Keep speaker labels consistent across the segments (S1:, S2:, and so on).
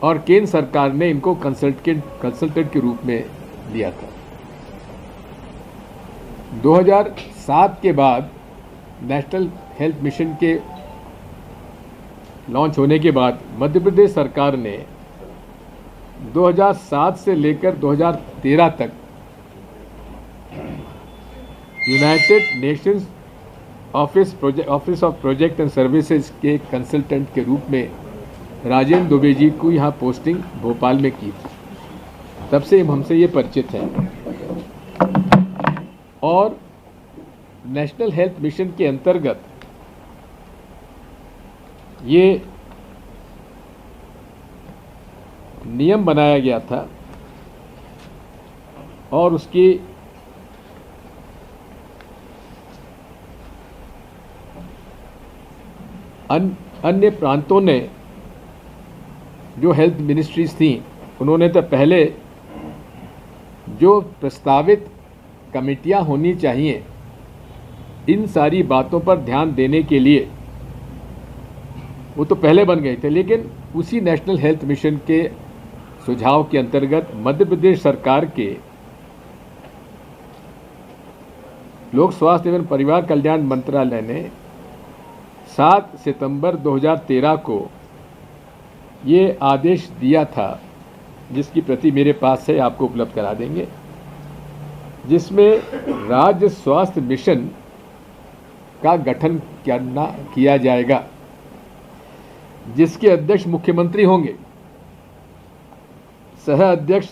S1: और केंद्र सरकार ने इनको कंसल्टेंट के रूप में लिया था। 2007 के बाद नेशनल हेल्थ मिशन के लॉन्च होने के बाद मध्य प्रदेश सरकार ने 2007 से लेकर 2013 तक United Nations office of project and services के कंसल्टेंट के रूप में राजेंद्र दुबे जी को यहाँ पोस्टिंग भोपाल में की थी। तब से हमसे ये परिचित हैं। और नेशनल हेल्थ मिशन के अंतर्गत ये नियम बनाया गया था और उसकी अन्य प्रांतों ने जो हेल्थ मिनिस्ट्रीज थी उन्होंने तो पहले जो प्रस्तावित कमेटियां होनी चाहिए इन सारी बातों पर ध्यान देने के लिए वो तो पहले बन गए थे, लेकिन उसी नेशनल हेल्थ मिशन के सुझाव के अंतर्गत मध्य प्रदेश सरकार के लोक स्वास्थ्य एवं परिवार कल्याण मंत्रालय ने 7 सितंबर 2013 को ये आदेश दिया था, जिसकी प्रति मेरे पास है, आपको उपलब्ध करा देंगे, जिसमें राज्य स्वास्थ्य मिशन का गठन किया जाएगा, जिसके अध्यक्ष मुख्यमंत्री होंगे, सह अध्यक्ष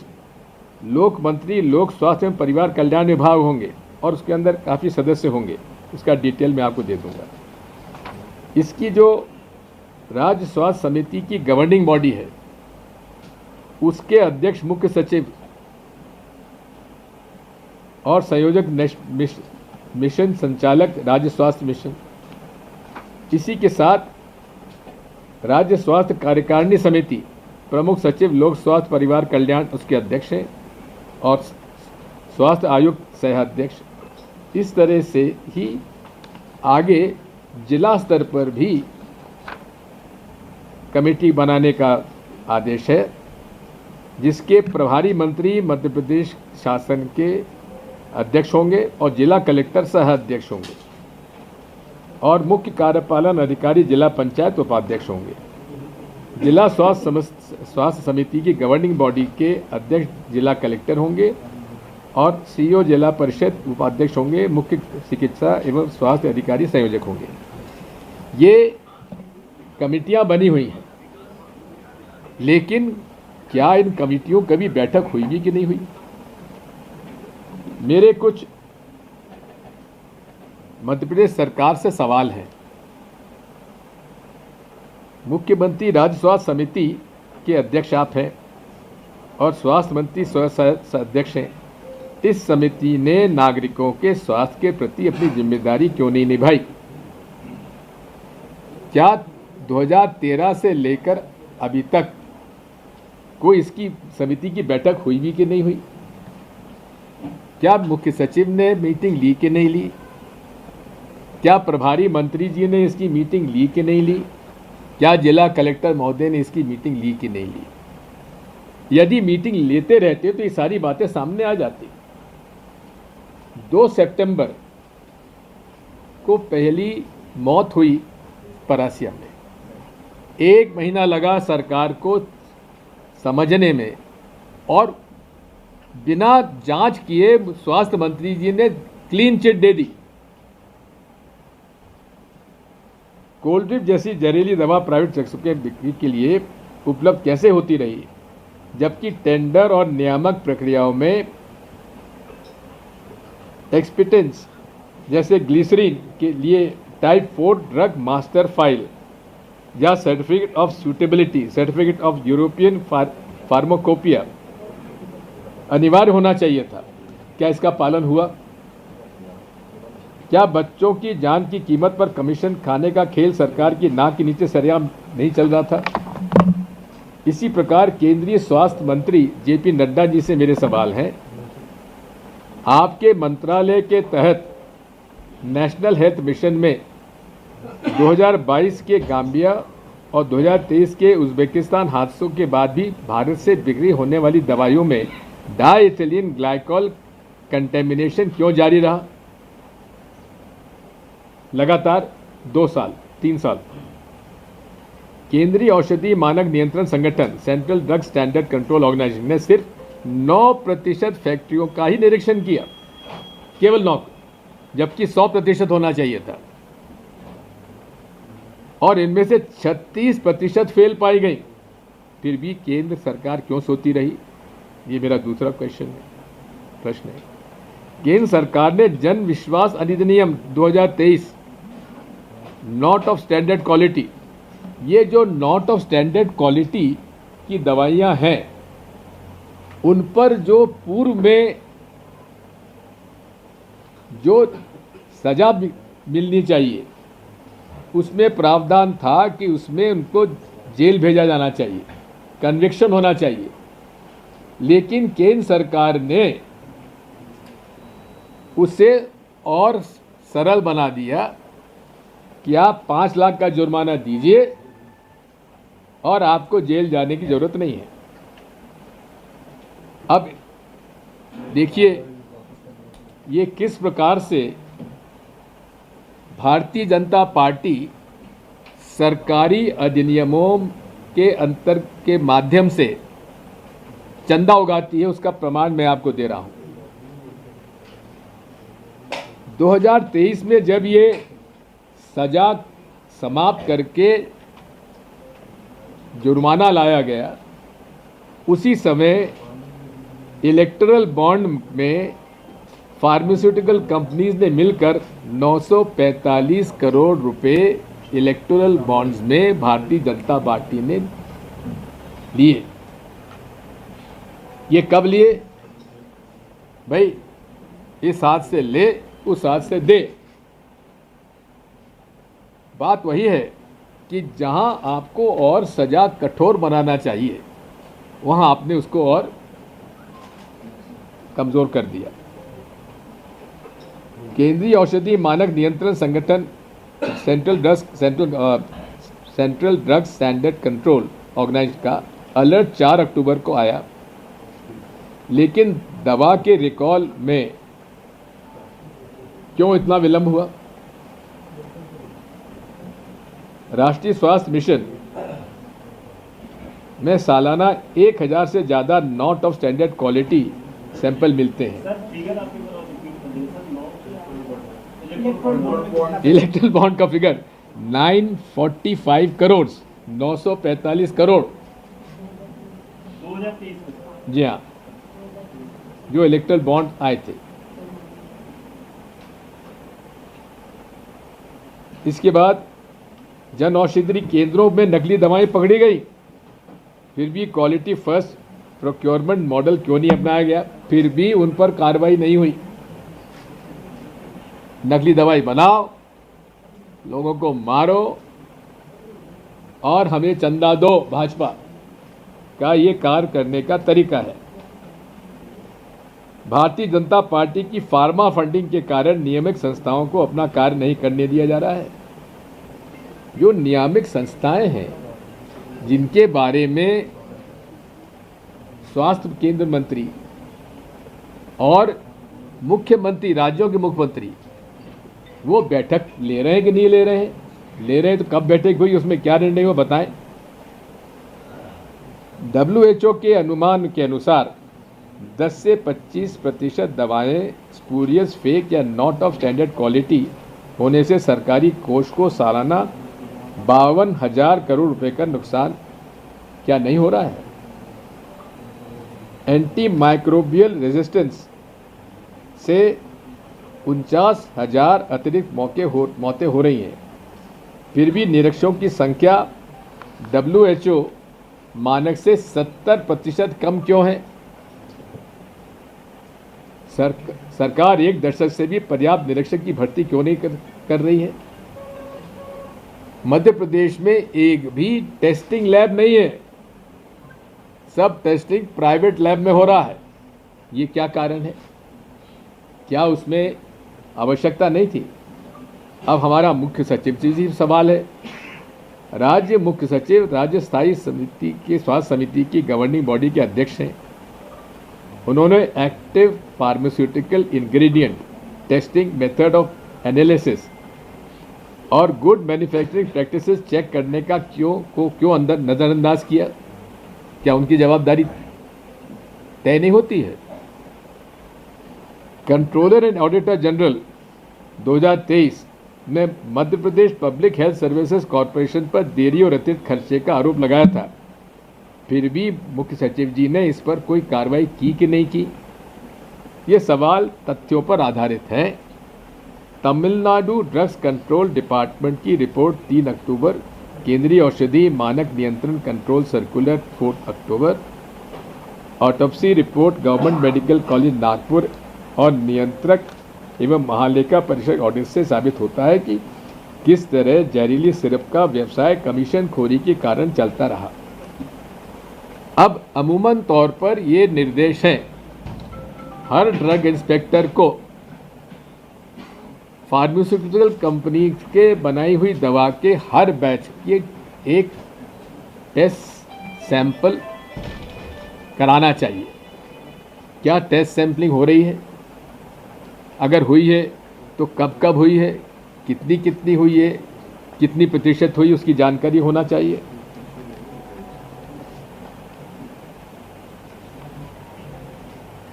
S1: लोक मंत्री लोक स्वास्थ्य एवं परिवार कल्याण विभाग होंगे और उसके अंदर काफ़ी सदस्य होंगे। उसका डिटेल मैं आपको दे दूंगा। इसकी जो राज्य स्वास्थ्य समिति की गवर्निंग बॉडी है उसके अध्यक्ष मुख्य सचिव और संयोजक मिशन संचालक राज्य स्वास्थ्य मिशन, इसी के साथ राज्य स्वास्थ्य कार्यकारिणी समिति प्रमुख सचिव लोक स्वास्थ्य परिवार कल्याण उसके अध्यक्ष हैं और स्वास्थ्य आयुक्त सह अध्यक्ष। इस तरह से ही आगे जिला स्तर पर भी कमेटी बनाने का आदेश है, जिसके प्रभारी मंत्री मध्य प्रदेश शासन के अध्यक्ष होंगे और जिला कलेक्टर सह अध्यक्ष होंगे और मुख्य कार्यपालन अधिकारी जिला पंचायत उपाध्यक्ष होंगे। जिला स्वास्थ्य समिति की गवर्निंग बॉडी के अध्यक्ष जिला कलेक्टर होंगे और सीईओ जिला परिषद उपाध्यक्ष होंगे, मुख्य चिकित्सा एवं स्वास्थ्य अधिकारी संयोजक होंगे। ये कमेटियां बनी हुई हैं, लेकिन क्या इन कमेटियों कभी बैठक हुई भी कि नहीं हुई? मेरे कुछ मध्य प्रदेश सरकार से सवाल है। मुख्यमंत्री राज्य स्वास्थ्य समिति के अध्यक्ष आप हैं और स्वास्थ्य मंत्री अध्यक्ष हैं। इस समिति ने नागरिकों के स्वास्थ्य के प्रति अपनी जिम्मेदारी क्यों नहीं निभाई? क्या 2013 से लेकर अभी तक कोई इसकी समिति की बैठक हुई भी कि नहीं हुई? क्या मुख्य सचिव ने मीटिंग ली कि नहीं ली? क्या प्रभारी मंत्री जी ने इसकी मीटिंग ली कि नहीं ली? क्या जिला कलेक्टर महोदय ने इसकी मीटिंग ली कि नहीं ली? यदि मीटिंग लेते रहते तो ये सारी बातें सामने आ जाती। 2 सितंबर को पहली मौत हुई परासिया में। 1 महीना लगा सरकार को समझने में और बिना जांच किए स्वास्थ्य मंत्री जी ने क्लीन चिट दे दी। कोल्ड ड्रिप जैसी जहरीली दवा प्राइवेट सेक्टर के बिक्री के लिए उपलब्ध कैसे होती रही, जबकि टेंडर और नियामक प्रक्रियाओं में एक्सपिटेंस जैसे ग्लिसरीन के लिए टाइप 4 ड्रग मास्टर फाइल या certificate of suitability, certificate of European pharmacopoeia अनिवार्य होना चाहिए था। क्या इसका पालन हुआ? क्या बच्चों की जान की कीमत पर कमीशन खाने का खेल सरकार की नाक के नीचे सरेआम नहीं चल रहा था? इसी प्रकार केंद्रीय स्वास्थ्य मंत्री जेपी नड्डा जी से मेरे सवाल हैं। आपके मंत्रालय के तहत नेशनल हेल्थ मिशन में 2022 के गाम्बिया और 2023 के उज़्बेकिस्तान हादसों के बाद भी भारत से बिक्री होने वाली दवाइयों में डाइथिलीन ग्लाइकॉल कंटेमिनेशन क्यों जारी रहा लगातार 2 साल 3 साल? केंद्रीय औषधि मानक नियंत्रण संगठन central drug standard control organisation ने सिर्फ 9% फैक्ट्रियों का ही निरीक्षण किया, केवल 9, जबकि 100% होना चाहिए था, और इनमें से 36% फेल पाई गई। फिर भी केंद्र सरकार क्यों सोती रही? ये मेरा दूसरा प्रश्न है। केंद्र सरकार ने जन विश्वास अधिनियम 2023 नॉट ऑफ स्टैंडर्ड क्वालिटी, ये जो नॉट ऑफ स्टैंडर्ड क्वालिटी की दवाइयां हैं उन पर जो पूर्व में जो सजा मिलनी चाहिए उसमें प्रावधान था कि उसमें उनको जेल भेजा जाना चाहिए, कन्विक्शन होना चाहिए। लेकिन केंद्र सरकार ने उसे और सरल बना दिया कि आप 5 लाख का जुर्माना दीजिए और आपको जेल जाने की जरूरत नहीं है। अब देखिए ये किस प्रकार से भारतीय जनता पार्टी सरकारी अधिनियमों के अंतर के माध्यम से चंदा उगाती है, उसका प्रमाण मैं आपको दे रहा हूं। 2023 में जब ये सजा समाप्त करके जुर्माना लाया गया, उसी समय इलेक्टोरल बॉन्ड में फार्मास्यूटिकल कंपनीज ने मिलकर 945 करोड़ रुपए इलेक्टोरल बॉन्ड्स में भारतीय जनता पार्टी ने लिए। ये कब लिए भाई? इस हाथ से ले उस हाथ से दे। बात वही है कि जहां आपको और सजा कठोर बनाना चाहिए वहां आपने उसको और कमजोर कर दिया। केंद्रीय औषधि मानक नियंत्रण संगठन central drug standard control organisation का अलर्ट 4 अक्टूबर को आया, लेकिन दवा के रिकॉल में क्यों इतना विलंब हुआ? राष्ट्रीय स्वास्थ्य मिशन में सालाना 1000 से ज्यादा not of standard quality sample मिलते हैं। इलेक्ट्रल बॉन्ड का फिगर 945 करोड़ 945 करोड़ 2023 जी हाँ, जो इलेक्ट्रल बॉन्ड आए थे। इसके बाद जन औषधि केंद्रों में नकली दवाएं पकड़ी गई, फिर भी क्वालिटी फर्स्ट प्रोक्योरमेंट मॉडल क्यों नहीं अपनाया गया? फिर भी उन पर कार्रवाई नहीं हुई। नकली दवाई बनाओ, लोगों को मारो और हमें चंदा दो। भाजपा का ये कार्य करने का तरीका है। भारतीय जनता पार्टी की फार्मा फंडिंग के कारण नियामक संस्थाओं को अपना कार्य नहीं करने दिया जा रहा है। जो नियामक संस्थाएं हैं जिनके बारे में स्वास्थ्य केंद्र मंत्री और मुख्यमंत्री, राज्यों के मुख्यमंत्री, वो बैठक ले रहे हैं कि नहीं ले रहे हैं? ले रहे हैं तो कब बैठक हुई, उसमें क्या निर्णय हुआ बताएं। WHO के अनुमान के अनुसार 10 से 25% दवाएं स्पूरियस, फेक या नॉट ऑफ स्टैंडर्ड क्वालिटी होने से सरकारी कोष को सालाना 52,000 करोड़ रुपए का नुकसान क्या नहीं हो रहा है? एंटी माइक्रोबियल रेजिस्टेंस से 49,000 अतिरिक्त मौतें हो रही हैं, फिर भी निरीक्षकों की संख्या WHO मानक से 70% कम क्यों है? सरकार 1 दशक से भी पर्याप्त निरीक्षक की भर्ती क्यों नहीं कर रही है? मध्य प्रदेश में एक भी टेस्टिंग लैब नहीं है, सब टेस्टिंग प्राइवेट लैब में हो रहा है। ये क्या कारण है? क्या उसमें आवश्यकता नहीं थी? अब हमारा मुख्य सचिव से ही सवाल है राज्य मुख्य सचिव राज्य स्थायी समिति की स्वास्थ्य समिति की गवर्निंग बॉडी के अध्यक्ष हैं। उन्होंने active pharmaceutical ingredient testing method of analysis और गुड मैन्युफैक्चरिंग प्रैक्टिसेस चेक करने का क्यों अंदर नज़रअंदाज किया? क्या उनकी जवाबदारी तय नहीं होती है? कंट्रोलर एंड ऑडिटर जनरल 2023 में Madhya Pradesh public health services corporation पर देरी और अतिरिक्त खर्चे का आरोप लगाया था। फिर भी मुख्य सचिव जी ने इस पर कोई कार्रवाई की कि नहीं की? ये सवाल तथ्यों पर आधारित है। तमिलनाडु ड्रग्स कंट्रोल डिपार्टमेंट की रिपोर्ट 3 अक्टूबर, केंद्रीय औषधि मानक नियंत्रण कंट्रोल सर्कुलर 4 अक्टूबर, autopsy report government medical college Nagpur और नियंत्रक एवं महालेखा परिषद ऑडिट से साबित होता है कि किस तरह जहरीली सिरप का व्यवसाय कमीशन खोरी के कारण चलता रहा। अब अमूमन तौर पर ये निर्देश हैं हर ड्रग इंस्पेक्टर को फार्मास्यूटिकल कंपनी के बनाई हुई दवा के हर बैच के एक टेस्ट सैंपल कराना चाहिए। क्या टेस्ट सैंपलिंग हो रही है? अगर हुई है तो कब कब हुई है, कितनी हुई है, कितनी प्रतिशत हुई, उसकी जानकारी होना चाहिए।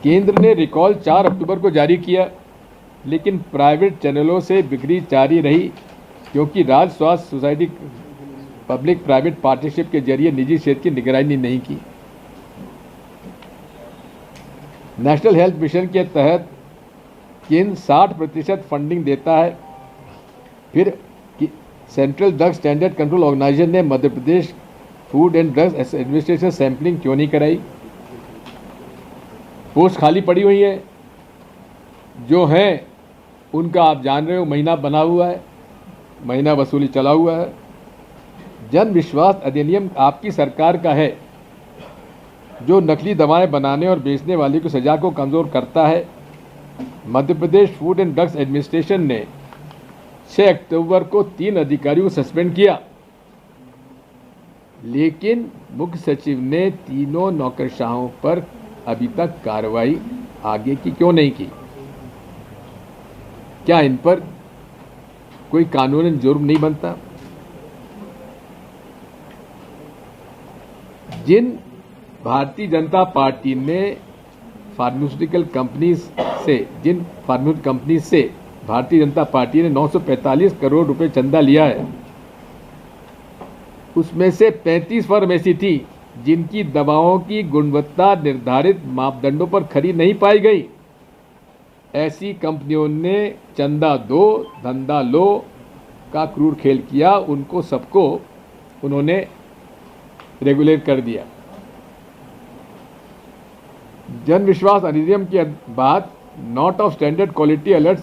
S1: केंद्र ने रिकॉल 4 अक्टूबर को जारी किया, लेकिन प्राइवेट चैनलों से बिक्री जारी रही क्योंकि राज्य स्वास्थ्य सोसाइटी पब्लिक प्राइवेट पार्टनरशिप के जरिए निजी क्षेत्र की निगरानी नहीं की। नेशनल हेल्थ मिशन के तहत केंद्र 60% फंडिंग देता है, फिर central drug standard control organisation ने Madhya Pradesh food and drugs administration sampling क्यों नहीं कराई? पोस्ट खाली पड़ी हुई है, जो है उनका आप जान रहे हो महीना बना हुआ है, महीना वसूली चला हुआ है। जन विश्वास अधिनियम आपकी सरकार का है, जो नकली दवाएं बनाने और बेचने वाले की सजा को कमज़ोर करता है। मध्य Pradesh food and drugs administration ने 6 अक्टूबर को 3 अधिकारियों को सस्पेंड किया, लेकिन मुख्य सचिव ने तीनों नौकरशाहों पर अभी तक कार्रवाई आगे की क्यों नहीं की? क्या इन पर कोई कानूनन जुर्म नहीं बनता? जिन भारतीय जनता पार्टी ने फार्मास्यूटिकल कंपनीज से भारतीय जनता पार्टी ने 945 करोड़ रुपए चंदा लिया है, उसमें से 35 फर्म ऐसी थी जिनकी दवाओं की गुणवत्ता निर्धारित मापदंडों पर खरी नहीं पाई गई। ऐसी कंपनियों ने चंदा दो धंधा लो का क्रूर खेल किया, उनको सबको उन्होंने रेगुलेट कर दिया। जन विश्वास अधिनियम के बाद not of standard quality alert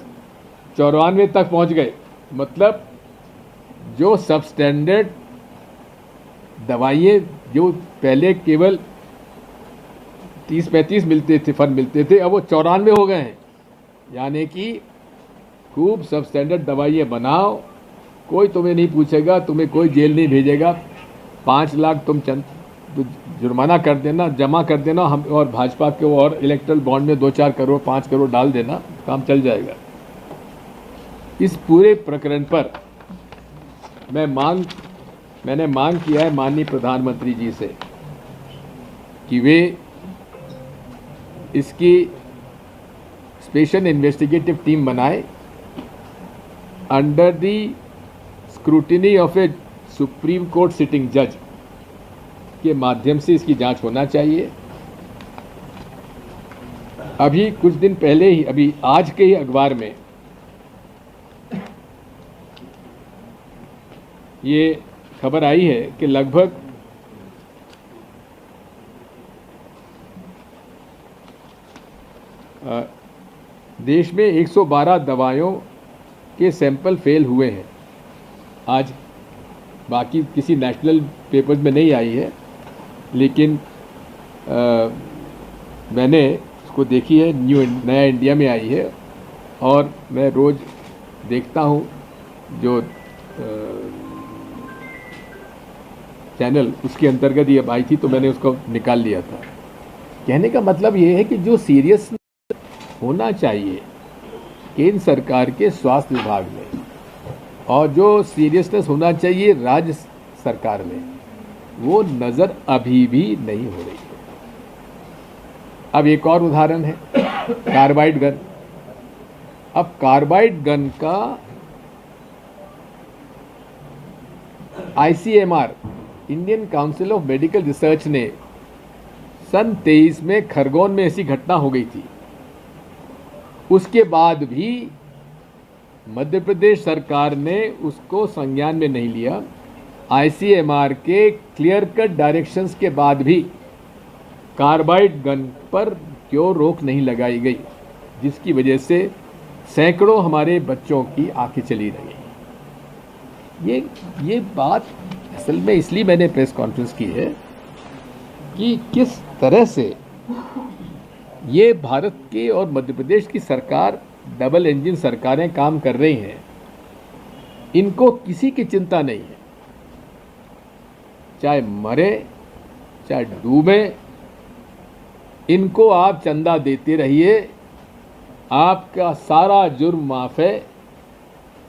S1: 94 तक पहुंच गए। मतलब जो सब स्टैंडर्ड दवाइयाँ जो पहले केवल 30-35 मिलते थे, फर्म मिलते थे, अब वो 94 हो गए हैं। यानी कि खूब सब स्टैंडर्ड दवाइयाँ बनाओ, कोई तुम्हें नहीं पूछेगा, तुम्हें कोई जेल नहीं भेजेगा। 5 लाख तुम जुर्माना कर देना, जमा कर देना, हम और भाजपा के और इलेक्ट्रल बॉन्ड में 2-4 करोड़ 5 करोड़ डाल देना, काम चल जाएगा। इस पूरे प्रकरण पर मैंने मांग किया है माननीय प्रधानमंत्री जी से कि वे इसकी स्पेशल इन्वेस्टिगेटिव टीम बनाए under the scrutiny of a supreme court sitting जज के माध्यम से इसकी जांच होना चाहिए। अभी कुछ दिन पहले ही, अभी आज के ही अखबार में ये खबर आई है कि लगभग देश में 112 दवाइयों के सैंपल फेल हुए हैं। आज बाकी किसी नेशनल पेपर्स में नहीं आई है, लेकिन मैंने उसको देखी है, नया इंडिया में आई है। और मैं रोज़ देखता हूँ जो चैनल उसके अंतर्गत ये आई थी तो मैंने उसको निकाल लिया था। कहने का मतलब ये है कि जो सीरियस होना चाहिए केंद्र सरकार के स्वास्थ्य विभाग में और जो सीरियसनेस होना चाहिए राज्य सरकार में, वो नज़र अभी भी नहीं हो रही है। अब एक और उदाहरण है कार्बाइड गन। अब कार्बाइड गन का ICMR Indian council of medical research ने सन 23 में खरगोन में ऐसी घटना हो गई थी। उसके बाद भी मध्य प्रदेश सरकार ने उसको संज्ञान में नहीं लिया। ICMR के क्लियर कट डायरेक्शंस के बाद भी कार्बाइड गन पर क्यों रोक नहीं लगाई गई, जिसकी वजह से सैकड़ों हमारे बच्चों की आंखें चली रही। ये बात असल में इसलिए मैंने प्रेस कॉन्फ्रेंस की है कि किस तरह से ये भारत के और मध्य प्रदेश की सरकार डबल इंजन सरकारें काम कर रही हैं। इनको किसी की चिंता नहीं है, चाहे मरे चाहे डूबे, इनको आप चंदा देते रहिए, आपका सारा जुर्म माफ है।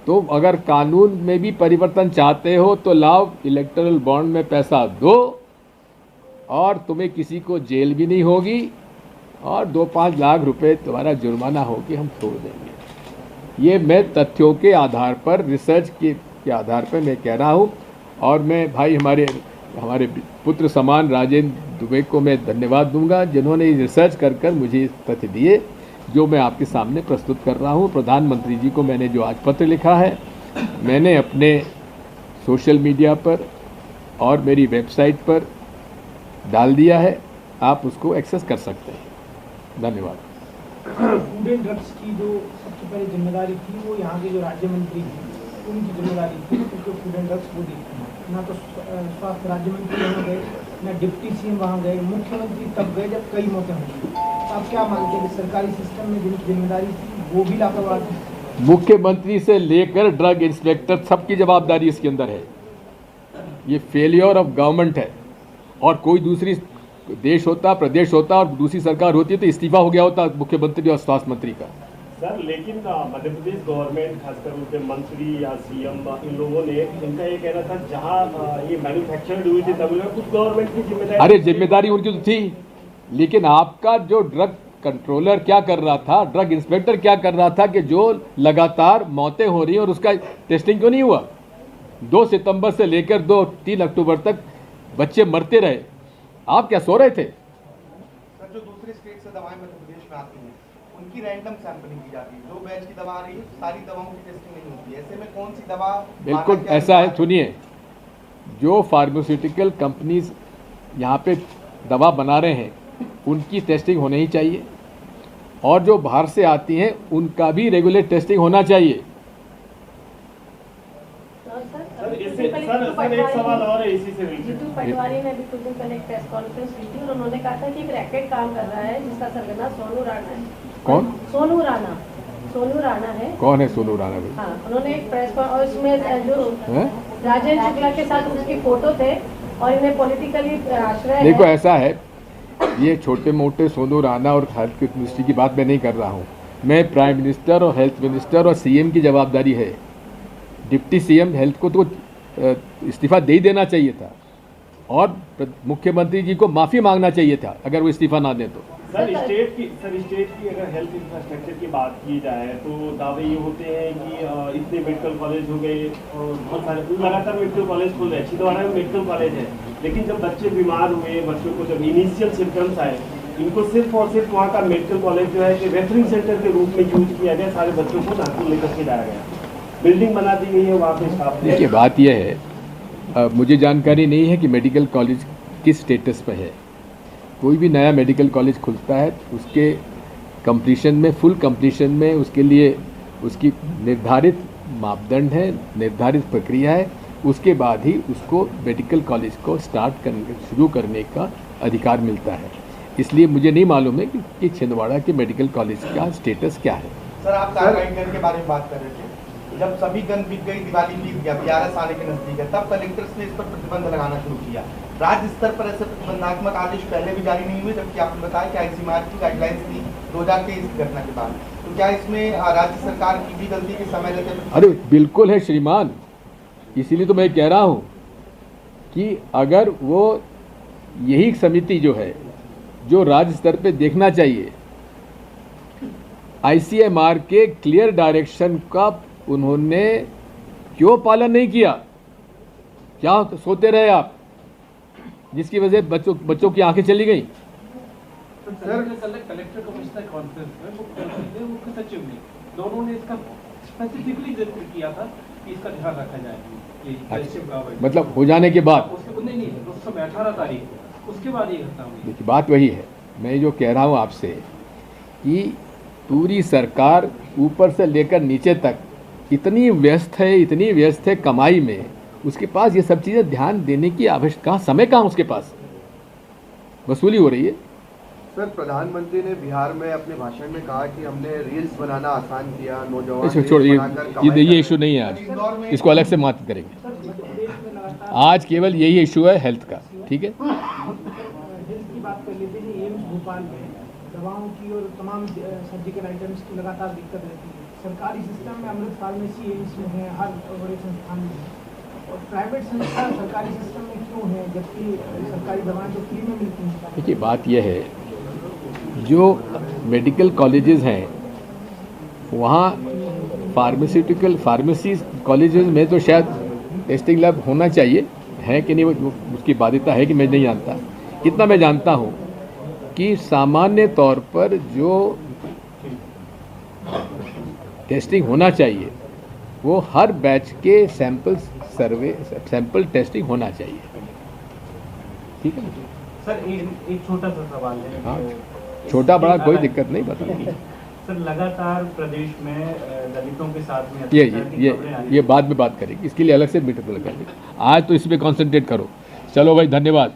S1: तो अगर कानून में भी परिवर्तन चाहते हो तो लाओ, इलेक्टोरल बॉन्ड में पैसा दो और तुम्हें किसी को जेल भी नहीं होगी और 2-5 लाख रुपए तुम्हारा जुर्माना होगी, हम छोड़ देंगे। ये मैं तथ्यों के आधार पर, रिसर्च के आधार पर मैं कह रहा हूँ। और मैं भाई हमारे पुत्र समान राजेंद्र दुबे को मैं धन्यवाद दूंगा, जिन्होंने रिसर्च कर मुझे तथ्य दिए जो मैं आपके सामने प्रस्तुत कर रहा हूँ। प्रधानमंत्री जी को मैंने जो आज पत्र लिखा है, मैंने अपने सोशल मीडिया पर और मेरी वेबसाइट पर डाल दिया है, आप उसको एक्सेस कर सकते हैं। धन्यवाद।
S2: फूड एंड ड्रग्स की जो सबसे पहले जिम्मेदारी थी वो यहाँ के जो राज्य मंत्री थी उनकी जिम्मेदारी थी, क्योंकि फूड एंड ड्रग्स वो देखते हैं। ना तो स्वास्थ्य राज्य मंत्री वहाँ गए, ना डिप्टी CM वहाँ गए, मुख्यमंत्री तब गए जब कई मौतें हुई। तो आप क्या मानते हैं कि सरकारी सिस्टम में जिनकी जिम्मेदारी थी वो भी लापरवाह थी?
S1: मुख्यमंत्री से लेकर ड्रग इंस्पेक्टर सबकी जवाबदारी इसके अंदर है। ये फेलियर ऑफ गवर्नमेंट है। और कोई दूसरी देश होता, प्रदेश होता और दूसरी सरकार होती तो इस्तीफा हो गया होता मुख्यमंत्री और स्वास्थ्य मंत्री का।
S3: सर, लेकिन मध्य प्रदेश गवर्नमेंट, खासकर उनके मंत्री या CM, इन लोगों ने, इनका ये कहना था जहां ये मैन्युफैक्चर्ड हुई थी तमिल में, उस गवर्नमेंट की जिम्मेदारी।
S1: अरे जिम्मेदारी उनकी तो थी, लेकिन आपका जो ड्रग कंट्रोलर क्या कर रहा था, ड्रग इंस्पेक्टर क्या कर रहा था कि जो लगातार मौतें हो रही हैं और उसका टेस्टिंग क्यों नहीं हुआ? 2 सितंबर से लेकर 3 अक्टूबर तक बच्चे मरते रहे, आप क्या सो रहे थे?
S4: सर, जो दूसरे स्टेट से दवाएं मध्य प्रदेश में आती हैं उनकी रैंडम सैंपलिंग की जाती है। जो बैच की दवा आ रही है सारी दवाओं की टेस्टिंग नहीं होती है। ऐसे में कौन सी दवा?
S1: बिल्कुल ऐसा है। सुनिए, जो फार्मास्यूटिकल कंपनीज यहाँ पे दवा बना रहे हैं उनकी टेस्टिंग होनी ही चाहिए, और जो बाहर से आती हैं उनका भी रेगुलर टेस्टिंग होना चाहिए।
S3: सर, एक सवाल और है इसी से।
S5: जीतू पटवारी ने भी कुछ दिन पहले एक प्रेस कॉन्फ्रेंस की थी और उन्होंने कहा था कि एक रैकेट काम कर रहा है जिसका सरगना सोनू राणा है।
S1: कौन?
S5: सोनू राणा है।
S1: कौन है सोनू राणा भाई?
S5: हाँ, उन्होंने एक प्रेस और इसमें जो राजेंद्र शुक्ला के साथ उसकी फोटो थे और इन्हें पॉलिटिकली आश्रय।
S1: देखो ऐसा है, ये छोटे मोटे सोनू राणा और हेल्थ मिनिस्ट्री की बात मैं नहीं कर रहा हूँ। मैं प्राइम मिनिस्टर और हेल्थ मिनिस्टर और CM की जवाबदारी है। डिप्टी CM हेल्थ को तो इस्तीफा दे ही देना चाहिए था और मुख्यमंत्री जी को माफ़ी मांगना चाहिए था अगर वो इस्तीफा ना दें तो।
S3: सर, स्टेट की अगर हेल्थ इंफ्रास्ट्रक्चर की बात की जाए तो दावे ये होते हैं कि इतने मेडिकल कॉलेज हो गए और बहुत सारे लगातार मेडिकल कॉलेज खुल रहे हैं। छिंदवाड़ा में मेडिकल कॉलेज है, लेकिन जब बच्चे बीमार हुए, बच्चों को जब इनिशियल सिम्टम्स आए, इनको सिर्फ और सिर्फ वहाँ का मेडिकल कॉलेज जो है कि रेफरिंग सेंटर के रूप में यूज किया गया। सारे बच्चों को नागपुर लेकर के जाया गया, बिल्डिंग बना दी गई है वहाँ पे स्टाफ।
S1: देखिए बात यह है, मुझे जानकारी नहीं है कि मेडिकल कॉलेज किस स्टेटस पे है। कोई भी नया मेडिकल कॉलेज खुलता है उसके कंप्लीशन में, फुल कंप्लीशन में उसके लिए उसकी निर्धारित मापदंड है, निर्धारित प्रक्रिया है। उसके बाद ही उसको मेडिकल कॉलेज को शुरू करने का अधिकार मिलता है। इसलिए मुझे नहीं मालूम है कि छिंदवाड़ा के मेडिकल कॉलेज का स्टेटस क्या है।
S4: सर, आप कार्बाइड गन के बारे में बात कर रहे थे। जब सभी गन बिक गई, दिवाली बीत गया, 11 आने के नजदीक है, तब कलेक्टर्स ने इस पर प्रतिबंध लगाना शुरू किया। राज्य स्तर पर ऐसे प्रतिबंधात्मक आदेश पहले भी जारी नहीं हुए, जबकि आपने बताया कि आईसीएमआर की गाइडलाइंस थी 2023 की घटना के बाद। तो क्या इसमें राज्य सरकार की भी गलती की समय लेते?
S1: अरे बिल्कुल है श्रीमान, इसीलिए तो मैं कह रहा हूँ कि अगर वो यही समिति जो है जो राज्य स्तर पे देखना चाहिए, आईसीएमआर के क्लियर डायरेक्शन का उन्होंने क्यों पालन नहीं किया? क्या सोते रहे आप, जिसकी वजह से बच्चों की आंखें चली गई?
S6: सर कलेक्टर कमिश्नर कॉन्फ्रेंस में मुख्य सचिव ने दोनों ने इसका स्पेसिफिकली जिक्र किया था कि इसका ध्यान रखा जाए।
S1: मतलब हो जाने के बाद
S6: नहीं, उस समय 18 तारीख उसके बाद ये घटना हुई।
S1: देखिए बात वही है, मैं जो कह रहा हूँ आपसे कि पूरी सरकार ऊपर से लेकर नीचे तक इतनी व्यस्त है कमाई में, उसके पास ये सब चीज़ें ध्यान देने की आवश्यकता, समय कहाँ उसके पास? वसूली हो रही है।
S7: सर प्रधानमंत्री ने बिहार में अपने भाषण में कहा कि हमने रील्स बनाना आसान किया, नौजवान
S1: छोड़िए, ये इशू नहीं है आज, इसको अलग से बात करेंगे। आज केवल यही इशू है हेल्थ का, ठीक है।
S2: हेल्थ की बात कर लेते हैं, एम्स भोपाल में दवाओं की और तमाम सर्जिकल आइटम्स की लगातार दिक्कत रहती है। सरकारी सिस्टम में अमृत फार्मेसी एम्स में है, हर बड़े संस्थान में है, और प्राइवेट संस्था सरकारी सिस्टम में क्यों है, जबकि सरकारी दवाएं तो फ्री में मिलती हैं?
S1: देखिए बात यह है, जो मेडिकल कॉलेजेस हैं वहाँ फार्मेसी कॉलेजेस में तो शायद टेस्टिंग लैब होना चाहिए, है कि नहीं वो उसकी बाध्यता है कि मैं नहीं जानता। कितना मैं जानता हूँ कि सामान्य तौर पर जो टेस्टिंग होना चाहिए वो हर बैच के सैंपल टेस्टिंग होना चाहिए, ठीक है।
S3: सर एक छोटा सा सवाल है।
S1: हाँ, छोटा बड़ा कोई दिक्कत नहीं, बता।
S3: सर लगातार प्रदेश में दलितों के साथ में
S1: ये बाद में बात करेंगे, इसके लिए अलग से मीटिंग करेंगे। आज तो इस पे कॉन्सेंट्रेट करो। चलो भाई, धन्यवाद।